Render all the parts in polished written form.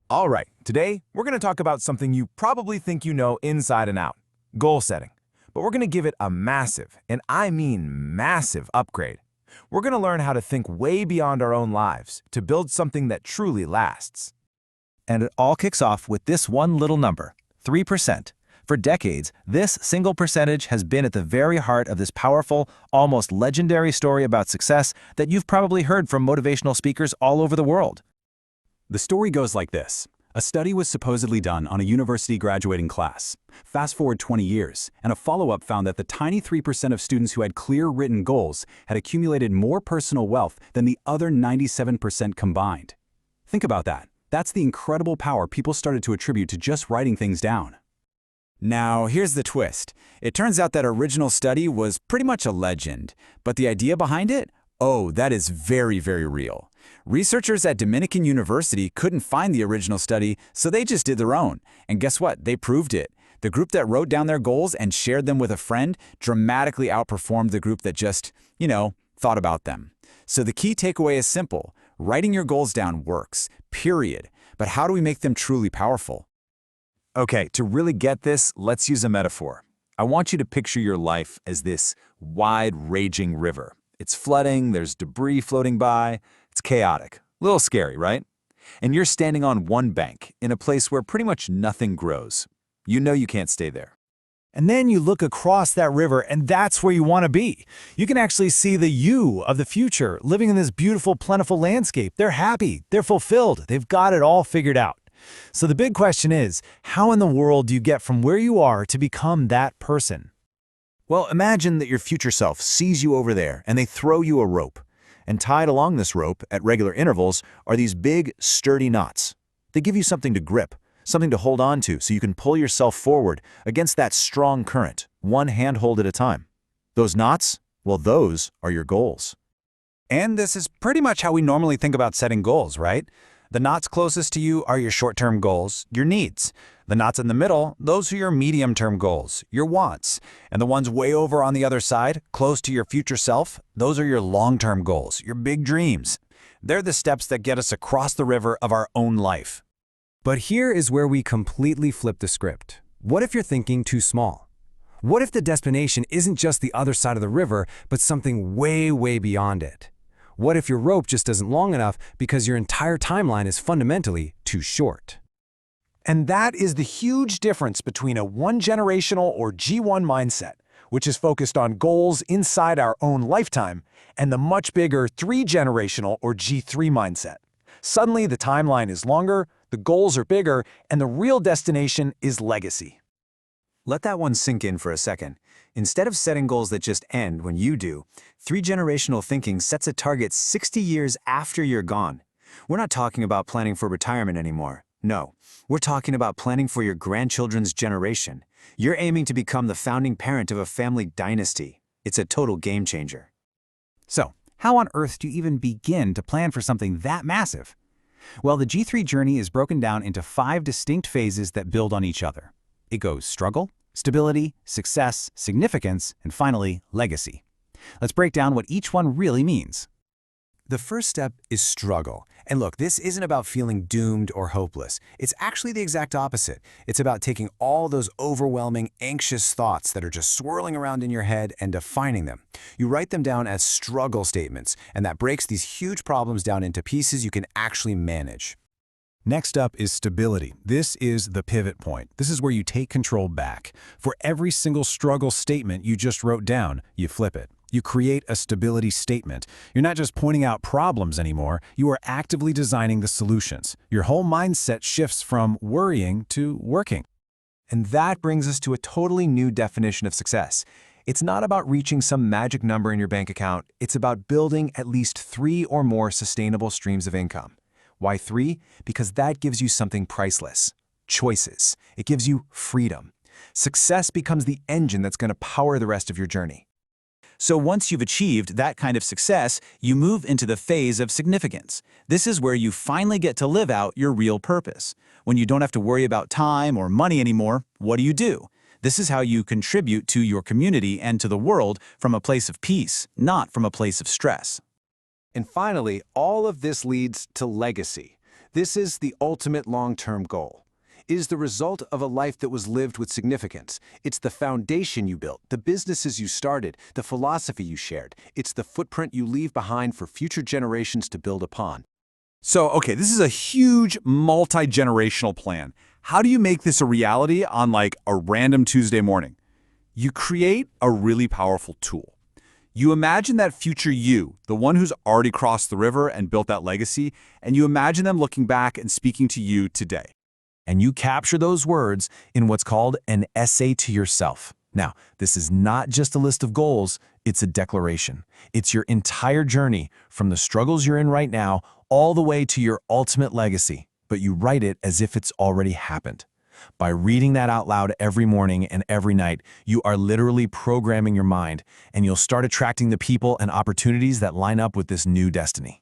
All right, today we're going to talk about something you probably think you know inside and out, goal setting. But we're going to give it a massive, and I mean massive upgrade. We're going to learn how to think way beyond our own lives to build something that truly lasts. And it all kicks off with this one little number, 3%. For decades, this single percentage has been at the very heart of this powerful, almost legendary story about success that you've probably heard from motivational speakers all over the world. The story goes like this. A study was supposedly done on a university graduating class. Fast forward 20 years, and a follow-up found that the tiny 3% of students who had clear written goals had accumulated more personal wealth than the other 97% combined. Think about that. That's the incredible power people started to attribute to just writing things down. Now, here's the twist. It turns out that original study was pretty much a legend, but the idea behind it? Oh, that is very, very real. Researchers at Dominican University couldn't find the original study, so they just did their own. And guess what? They proved it. The group that wrote down their goals and shared them with a friend dramatically outperformed the group that just, thought about them. So the key takeaway is simple. Writing your goals down works, period. But how do we make them truly powerful? Okay, to really get this, let's use a metaphor. I want you to picture your life as this wide, raging river. It's flooding, there's debris floating by, it's chaotic. A little scary, right? And you're standing on one bank, in a place where pretty much nothing grows. You know you can't stay there. And then you look across that river, and that's where you want to be. You can actually see the you of the future living in this beautiful, plentiful landscape. They're happy, they're fulfilled, they've got it all figured out. So the big question is, how in the world do you get from where you are to become that person? Well, imagine that your future self sees you over there and they throw you a rope. And tied along this rope at regular intervals are these big, sturdy knots. They give you something to grip, something to hold on to so you can pull yourself forward against that strong current, one handhold at a time. Those knots, well, those are your goals. And this is pretty much how we normally think about setting goals, right? The knots closest to you are your short-term goals, your needs. The knots in the middle, those are your medium-term goals, your wants. And the ones way over on the other side, close to your future self, those are your long-term goals, your big dreams. They're the steps that get us across the river of our own life. But here is where we completely flip the script. What if you're thinking too small? What if the destination isn't just the other side of the river, but something way, way beyond it? What if your rope just isn't long enough because your entire timeline is fundamentally too short? And that is the huge difference between a one-generational or G1 mindset, which is focused on goals inside our own lifetime, and the much bigger three-generational or G3 mindset. Suddenly, the timeline is longer, the goals are bigger, and the real destination is legacy. Let that one sink in for a second. Instead of setting goals that just end when you do, three-generational thinking sets a target 60 years after you're gone. We're not talking about planning for retirement anymore. No, we're talking about planning for your grandchildren's generation. You're aiming to become the founding parent of a family dynasty. It's a total game changer. So, how on earth do you even begin to plan for something that massive? Well, the G3 journey is broken down into 5 distinct phases that build on each other. It goes struggle, stability, success, significance, and finally, legacy. Let's break down what each one really means. The first step is struggle. And look, this isn't about feeling doomed or hopeless. It's actually the exact opposite. It's about taking all those overwhelming, anxious thoughts that are just swirling around in your head and defining them. You write them down as struggle statements, and that breaks these huge problems down into pieces you can actually manage. Next up is stability. This is the pivot point. This is where you take control back. For every single struggle statement you just wrote down, you flip it. You create a stability statement. You're not just pointing out problems anymore, you are actively designing the solutions. Your whole mindset shifts from worrying to working. And that brings us to a totally new definition of success. It's not about reaching some magic number in your bank account. It's about building at least 3 or more sustainable streams of income. Why 3? Because that gives you something priceless. Choices. It gives you freedom. Success becomes the engine that's going to power the rest of your journey. So once you've achieved that kind of success, you move into the phase of significance. This is where you finally get to live out your real purpose. When you don't have to worry about time or money anymore, what do? This is how you contribute to your community and to the world from a place of peace, not from a place of stress. And finally, all of this leads to legacy. This is the ultimate long-term goal. It is the result of a life that was lived with significance. It's the foundation you built, the businesses you started, the philosophy you shared. It's the footprint you leave behind for future generations to build upon. So, okay, this is a huge multi-generational plan. How do you make this a reality on like a random Tuesday morning? You create a really powerful tool. You imagine that future you, the one who's already crossed the river and built that legacy, and you imagine them looking back and speaking to you today. And you capture those words in what's called an essay to yourself. Now, this is not just a list of goals, it's a declaration. It's your entire journey from the struggles you're in right now all the way to your ultimate legacy, but you write it as if it's already happened. By reading that out loud every morning and every night, you are literally programming your mind, and you'll start attracting the people and opportunities that line up with this new destiny.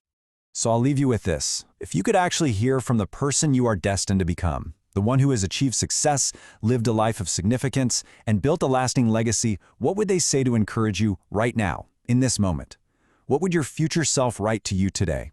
So I'll leave you with this. If you could actually hear from the person you are destined to become, the one who has achieved success, lived a life of significance, and built a lasting legacy, what would they say to encourage you right now, in this moment? What would your future self write to you today?